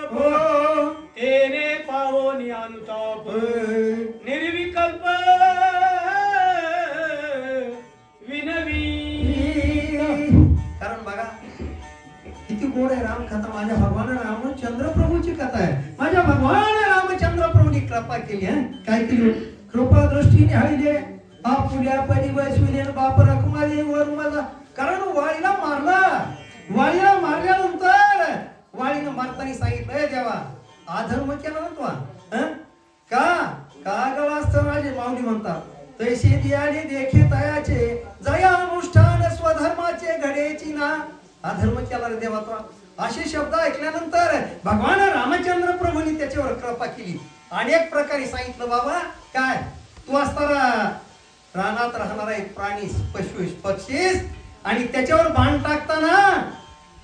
तेने पावोनी अनुताप निर्विकल्प विनवी. कारण बघा किती गोड आहे राम कथा. माझ्या भगवान रामचंद्र प्रभूची कथा आहे. माझ्या भगवान रामचंद्र प्रभूंनी कृपा केली. काय केली? कृपा दृष्टीने हाळले आपुल्या पदी वैसविले बाप रखमारी वर मला. कारण वाळीला मारला. वाळीला मारल्यानंतर वाळीनं मारताना सांगितलंय देवा अधर्म केला ना तू. का गळा असतं माझे माऊली म्हणतात तैसे दियाले देखे तयाचे जया अनुष्ठान स्वधर्माचे घडेची ना. अधर्म केला रे देवा तो. असे शब्द ऐकल्यानंतर भगवान रामचंद्र प्रभूंनी त्याच्यावर कृपा केली. अनेक प्रकारे सांगितलं बाबा काय तू असताना रानात राहणारा एक प्राणी पशु पक्षीस आणि त्याच्यावर बाण टाकताना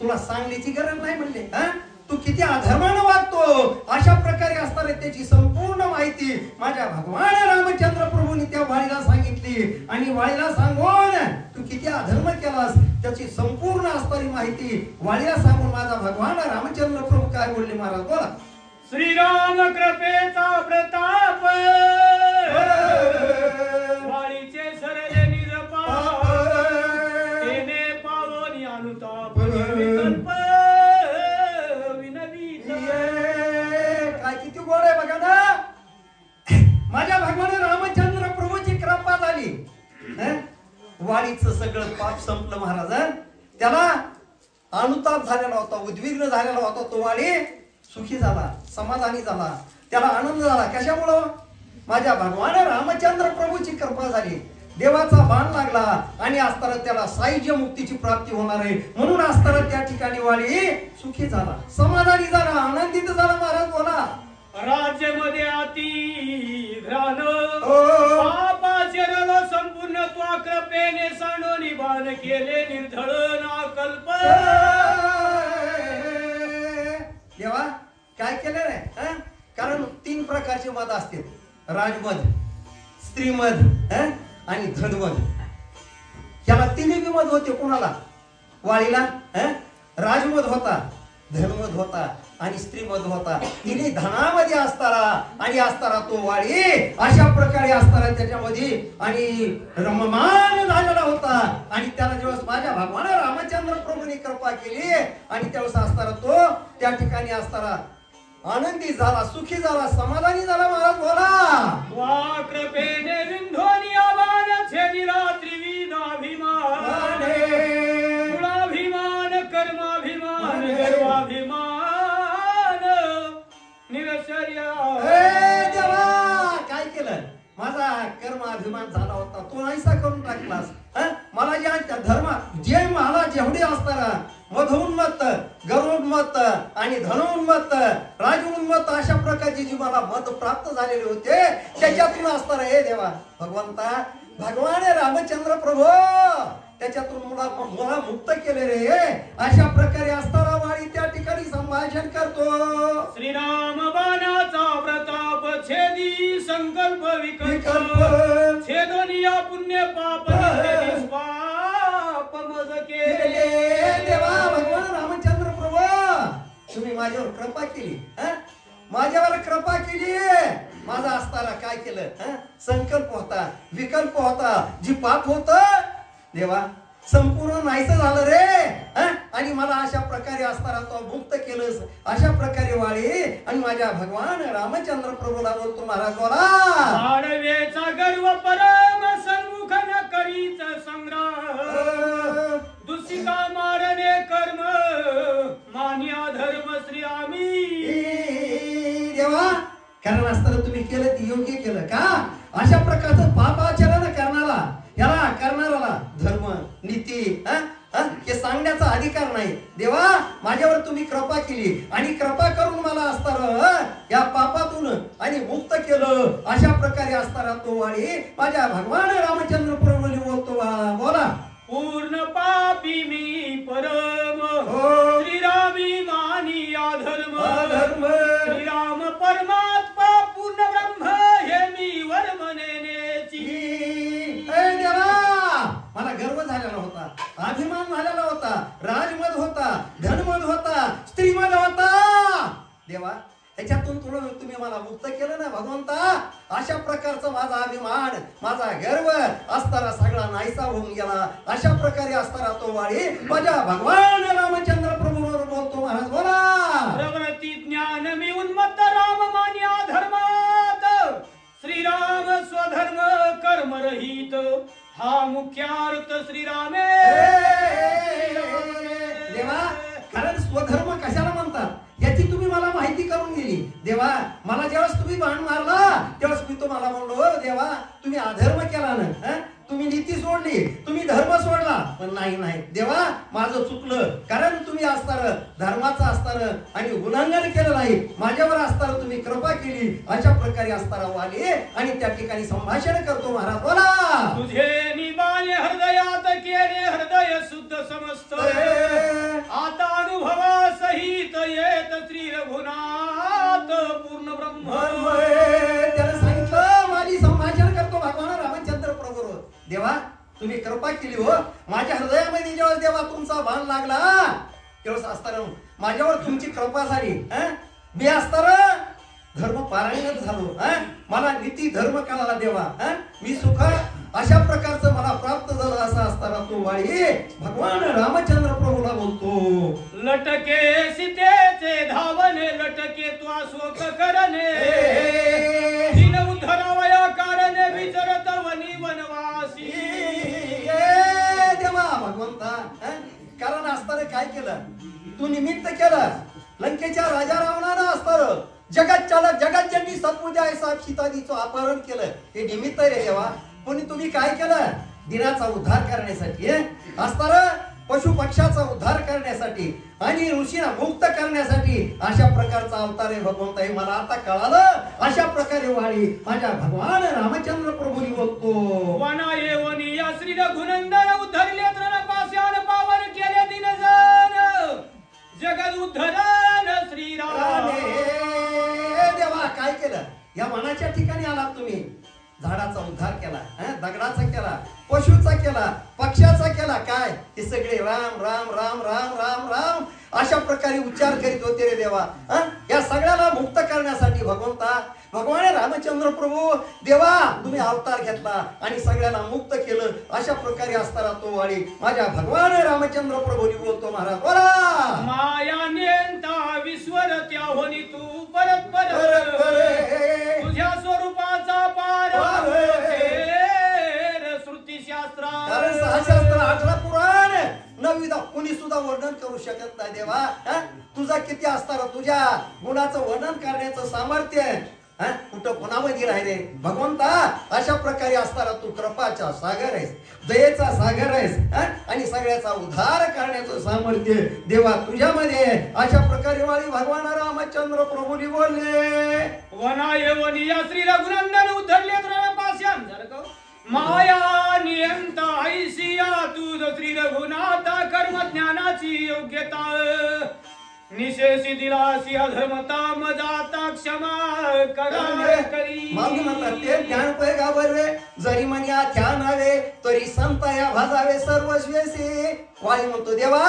तुला सांगण्याची गरज नाही म्हणले. तू किती अधर्मानं वागतो अशा प्रकारे असताना त्याची संपूर्ण माहिती माझ्या भगवान रामचंद्र प्रभूंनी त्या वाळीला सांगितली. आणि वाळीला सांगून तू किती अधर्म केलास त्याची संपूर्ण असणारी माहिती वाळीला सांगून माझा भगवान रामचंद्र प्रभू काय बोलले महाराज बोला. श्रीराम कृपेचा प्रताप वाळीचे सरले निरपाप तेने पावोनी अनुताप निर्विकल्प विनवी. काय किती गोड आहे बघा ना. माझ्या भगवान रामचंद्र प्रभूची कृपा झाली. वाळीचं सगळं पाप संपलं महाराज. त्याला अनुताप झालेला होता उद्विग्न झालेला होता तो वाळी सुखी झाला समाधानी झाला. त्याला आनंद झाला. कशामुळं? माझ्या भगवान रामचंद्र प्रभूची कृपा झाली. देवाचा बाण लागला आणि असताना त्याला सायुज्य मुक्तीची प्राप्ती होणार आहे म्हणून असताना त्या ठिकाणी वाळी सुखी झाला समाधानी झाला आनंदित झाला. महाराज बोला. राज्यामध्ये अति घ्राण पापाचे रण संपूर्ण त्वा कृपेने सांडोनी बाण केले निर्धळ ना कल्प. देवा काय केलं रे? कारण 3 प्रकारचे मध असते. राजमध स्त्रीमध आणि धनमध. याला 3 मध होते. कोणाला? वाळीला राजमध होता धनमध होता आणि स्त्रीमध होता. तिने धनामध्ये असताना आणि असताना तो वाळी अशा प्रकारे असताना त्याच्यामध्ये आणि रममान झालेला होता. आणि त्याला जेव्हा माझ्या भगवान रामचंद्र प्रभूंनी कृपा केली आणि त्यावेळेस असताना तो त्या ठिकाणी असताना आनंदी झाला सुखी झाला समाधानी झाला. महाराज बोला. वा कृपेने विंधोनी आवान छेदिला त्रिविधाभिमान कुळाभिमान कर्माभिमान गर्वाभिमान निरशर्या. देवा काय केलं? माझा कर्माभिमान झाला होता तो नाहीसा करून टाकलास. मला या धर्म जे मला जेवढे असताना मधोन्मत्त गर्वोन्मत्त आणि धनोन्मत्त राजोन्मत्त अशा प्रकारचे जी मला मत प्राप्त झालेले होते त्याच्यातून असताना हे देवा भगवंता भगवान रामचंद्र प्रभू त्याच्यातून मला मुक्त केले रे. अशा प्रकारे असताना वाळी त्या ठिकाणी संभाषण करतो. श्रीराम बाणाचा प्रताप छेदी संकल्प विकल्प छेदोनिया पुण्य पाप निष्पाप मज केले. देवा भगवान रामचंद्र प्रभू तुम्ही माझ्यावर कृपा केली. माझ्यावर कृपा केली. माझा असताना काय केलं? संकल्प होता विकल्प होता जी पाप होत देवा संपूर्ण नाहीस झालं रे. आणि मला अशा प्रकारे असताना तो मुक्त केलंस. अशा प्रकारे वाळी आणि माझ्या भगवान रामचंद्र प्रभूला बोलतो. महाराज बोला. आडवेचा गर्व परम सन्मुख न करीच संग्राम दुसिका मारणे कर्म मान्या धर्म श्री आम्ही. देवा कारण असताना तुम्ही केलं ते योग्य केलं का? अशा प्रकारचं पापाचरण करणारा याला करणाराला धर्म नीती हे सांगण्याचा अधिकार नाही. देवा माझ्यावर तुम्ही कृपा केली आणि कृपा करून मला असताना या पापातून आणि मुक्त केलं. अशा प्रकारे असताना तो वाळी माझ्या भगवान रामचंद्र प्रभूंनी बोलतो. बोला. पूर्ण पापी मी परम श्रीरामी मानी अधर्म श्रीराम परमात्मा पूर्ण ब्रह्म हे मी वर्मनेची. मला गर्व झालेला होता अभिमान झालेला होता राजमध होता धनमध होता स्त्रीमध होता देवा त्याच्यातून तुम्ही मला मुक्त केलं ना भगवंता. अशा प्रकारचा माझा अभिमान माझा गर्व असताना सगळा नाहीसा होऊन गेला. अशा प्रकारे असताना तो वाळी माझ्या भगवान रामचंद्र प्रभूवर बोलतो महाराज बोला. प्रवृत्ती ज्ञान मी उन्मत्त राम मान्या धर्मात श्रीराम स्वधर्म कर्म रहित हा मुख्यार्थ श्रीरामे. देवा कारण स्वधर्म कशाला म्हणतात याची तुम्ही मला माहिती करून दिली. देवा मला ज्यावेळेस तुम्ही बाण मारला त्यावेळेस मी तुम्हाला म्हणलो देवा तुम्ही अधर्म केला ना, तुम्ही नीती सोडली, तुम्ही धर्म सोडला. पण नाही देवा माझं चुकलं. कारण तुम्ही असताना धर्माचं असताना आणि उल्लंघन केलं नाही, माझ्यावर असताना तुम्ही कृपा केली. अशा प्रकारे असताना वाले आणि त्या ठिकाणी संभाषण करतो महाराज बोला. तुझे निबाने हृदयात केले हृदय शुद्ध समस्त आता अनुभवा सहित येत श्री रघुनाथ पूर्ण ब्रह्म. त्याला सांगितलं माझी संभाषण करतो भगवान रामचंद्र प्रभू. देवा तुम्ही कृपा केली हो माझ्या हृदयामध्ये. जेव्हा देवा तुमचा बाण लागला तेव्हा असताना माझ्यावर तुमची कृपा झाली. मी असताना धर्म पारायणच झालो. मला नीती धर्म कळाला देवा. मी सुख अशा प्रकारचं मला प्राप्त झालं. असं असताना तो वाळी भगवान रामचंद्र प्रभूला बोलतो. लटके सीतेचे धावने लटके तो शोक करणे दिन उद्धरावया कारणे विचरत वनी वनवासी. देवा भगवंता कारण असताना काय केलं तू निमित्त केलं. लंकेच्या राजा रावणानं असताना जगत चालक जगत जननी सत्पुजा साहेब सीताजीचं अपहरण केलं. हे निमित्त रे देवा. पण तुम्ही काय केलं दिनाचा उद्धार करण्यासाठी असताना पशु पक्षाचा उद्धार करण्यासाठी आणि ऋषीला मुक्त करण्यासाठी अशा प्रकारचा अवतार आहे भगवंत. हे मला आता कळालं. अशा प्रकारे वाळी माझ्या भगवान रामचंद्र प्रभूनी बोलतो. वना येवनी या श्री रघुनंदन उद्धरले त्रनपास्यान पावन केले दिनजन जगद उद्धरण श्रीराम. देवा काय केलं या वनाच्या ठिकाणी आलात तुम्ही. झाडाचा उद्धार केला, दगडाचा केला, पशुचा केला, पक्षाचा केला. काय हे सगळे राम राम राम राम राम राम अशा प्रकारे उच्चार करीत होते रे देवा. या सगळ्याला मुक्त करण्यासाठी भगवंता भगवान रामचंद्र प्रभू देवा तुम्ही अवतार घेतला आणि सगळ्यांना मुक्त केलं. अशा प्रकारे असताना तो वाळी माझ्या भगवान रामचंद्र प्रभूनी बोलतो महाराज बोला. माया नेंता विश्वर त्याहोनी तू परत परत तुझ्या स्वरूपाचा पार श्रुती शास्त्रा. कारण 6 शास्त्र 18 पुराण 9 कुणी सुद्धा वर्णन करू शकत नाही देवा. तुझा किती असताना तुझ्या गुणाचं वर्णन करण्याचं सामर्थ्य कुठं कोणामध्ये राहिले भगवंता. अशा प्रकारे असताना तू कृपाचा सागर आहेस, दयेचा सागर आहेस आणि सगळ्याचा उद्धार करण्याचं सामर्थ्य देवा तुझ्यामध्ये. अशा प्रकारे वाळी भगवान रामचंद्र प्रभूनी बोलले. वना येवनी या श्री रघुनंदन उद्धरले त्रनपास्यान माया नियंत ऐसिया तुझ श्री रघुनाथ कर्म ज्ञानाची योग्यता निशेषी दिलासी अधर्मता मजाता क्षमा करी. मागून म्हणतात ते ज्ञान पैगावर जरी मन्या ध्यान हवे तरी संतया भाजावे सर्वस्वेसी. वाळी म्हणतो देवा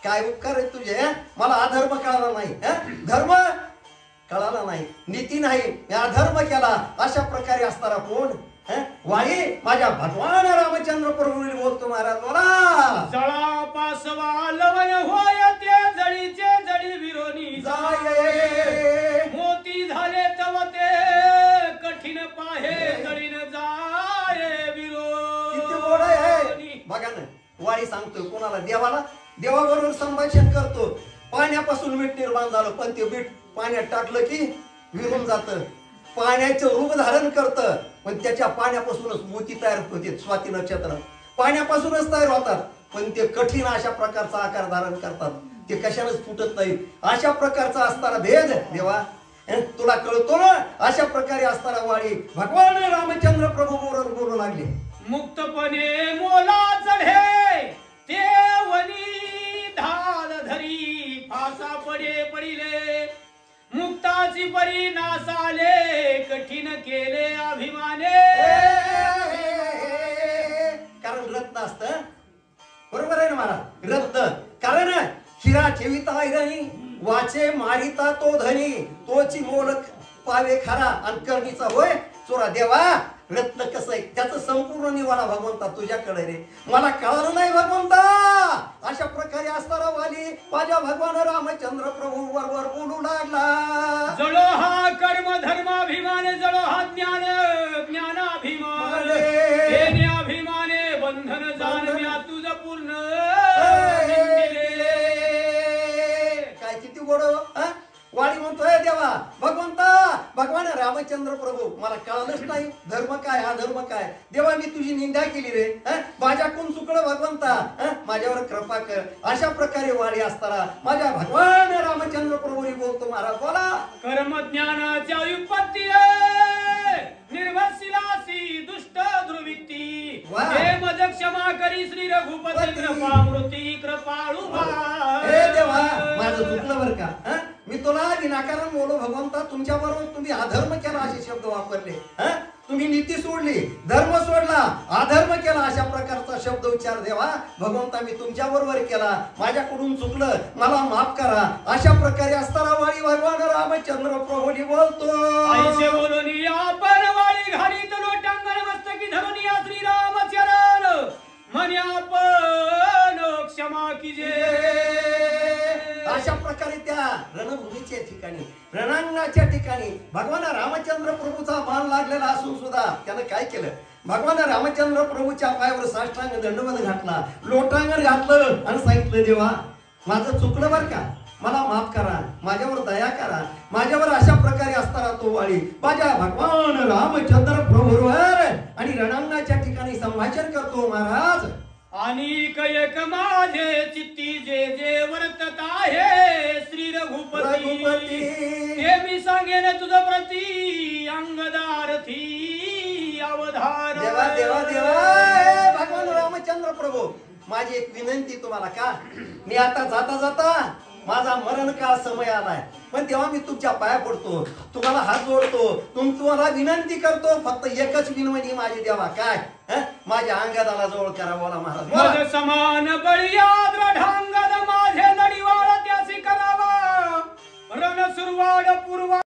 काय उपकार आहे तुझे. मला अधर्म कळाला नाही, धर्म कळाला नाही, नीती नाही, मी अधर्म केला. अशा प्रकारे असताना कोण वाळी माझ्या भगवान रामचंद्र प्रभूंनी बोलतो महाराज बोला. जळा पासवा लवण होय ते जळीचे जळी विरोनी जाये मोती झाले तव ते कठीण पाहे जळीन जाये विरोनी. बघा ना वाळी सांगतोय कोणाला देवाला. देवाबरोबर संभाषण करतो. पाण्यापासून मीठ निर्माण झालं पण ते मीठ पाण्यात टाकलं की विरून जातं. पाण्याचं रूप धारण करतं पण त्याच्या पाण्यापासूनच मोती तयार होते. स्वाती नक्षत्र पाण्यापासूनच तयार होतात पण ते कठीण अशा प्रकारचा आकार धारण करतात. ते कशानेच फुटत नाही. अशा प्रकारचा असताना भेद देवा तुला कळतो ना. अशा प्रकारे असताना वाळी भगवान रामचंद्र प्रभू बरोबर बोलू लागले. मुक्तपणे मोला चढे ते वनी धाल धरी फासा पडे पडिले मुक्ताची परी नासाले कठीण केले अभिमाने. कारण रत्न असतं बरोबर आहे ना मला रत्न. कारण हिरा ठेविता हिराणी वाचे मारिता तो धनी तोची मोल पावे खरा आणि करणीचा होय चोरा. देवा रत्न कसं आहे त्याचं संपूर्ण निवाडा भगवंता तुझ्याकडे रे. मला कळलं नाही भगवंता. अशा प्रकारे असणारा वाली माझ्या भगवान रामचंद्र प्रभू बरोबर बोलू लागला. जळो हा कर्म धर्माभिमान, जळो हा ज्ञानाभिमान, अभिमाने बंधन जाणव्या तुझ पूर्ण. काय किती गोड वाणी म्हणतोय देवा भगवंता. भगवान रामचंद्र प्रभू मला कळलंच नाही धर्म काय अधर्म काय. देवा मी तुझी निंदा केली रे. माझ्याकडून चुकलं भगवंता. माझ्यावर कृपा कर. अशा प्रकारे वाणी असताना माझ्या भगवान रामचंद्र प्रभूंनी बोलतो महाराज बोला. कर्म ज्ञानाच्या व्युत्पत्ती निर्वसिलासी दुष्ट ध्रुविती. हे मज क्षमा करी श्री रघुपती कृपामृती कृपाळू. हे देवा माझं चुकलं बर का. मी तुला विनाकारण बोलो भगवंता. तुमच्या बरोबर तुम्ही अधर्म केला असे शब्द वापरले. तुम्ही नीती सोडली, धर्म सोडला, अधर्म केला अशा प्रकारचा शब्द उच्चार देवा भगवंता मी तुमच्या बरोबर केला. माझ्याकडून चुकलं मला माफ करा. अशा प्रकारे असताना वाळी भगवान रामचंद्र प्रभूंनी बोलतो. ऐसे बोलून आपण वाळी घालीत लोटांगण मस्तकी धरून या श्रीरामचरण म्हणे आपण क्षमा कीजे. अशा प्रकारे त्या रणभूमीच्या ठिकाणी रणांगणाच्या ठिकाणी भगवान रामचंद्र प्रभूचा मान लागलेला असून सुद्धा त्यानं काय केलं. भगवान रामचंद्र प्रभूच्या पायावर साष्टांग दंडवत घातला, लोटांगण घातलं आणि सांगितलं देवा माझं चुकलं बर का. मला माफ करा, माझ्यावर दया करा. माझ्यावर अशा प्रकारे असताना तो वाळी माझ्या भगवान रामचंद्र प्रभूवर आणि रणांगणाच्या ठिकाणी संभाषण करतो महाराज. अनेक एक माझे चित्ती जे जे वर्तत आहे श्री रघुपती. हे मी सांगेन तुझ प्रती अंगदारथी अवधान. देवा देवा देवा भगवान रामचंद्र प्रभू माझी एक विनंती तुम्हाला का. मी आता जाता जाता माझा मरण काळ समय आलाय पण तेव्हा मी तुमच्या पाया पडतो, तुम्हाला हात जोडतो, तुम्हाला विनंती करतो. फक्त एकच विनवणी माझी देवा काय माझ्या अंगादाला जवळ करा. बोला महाराज. समान बळियाद ढांगद माझे नडीवाळ त्यासी करावा रण सुरवाड पूर्वा.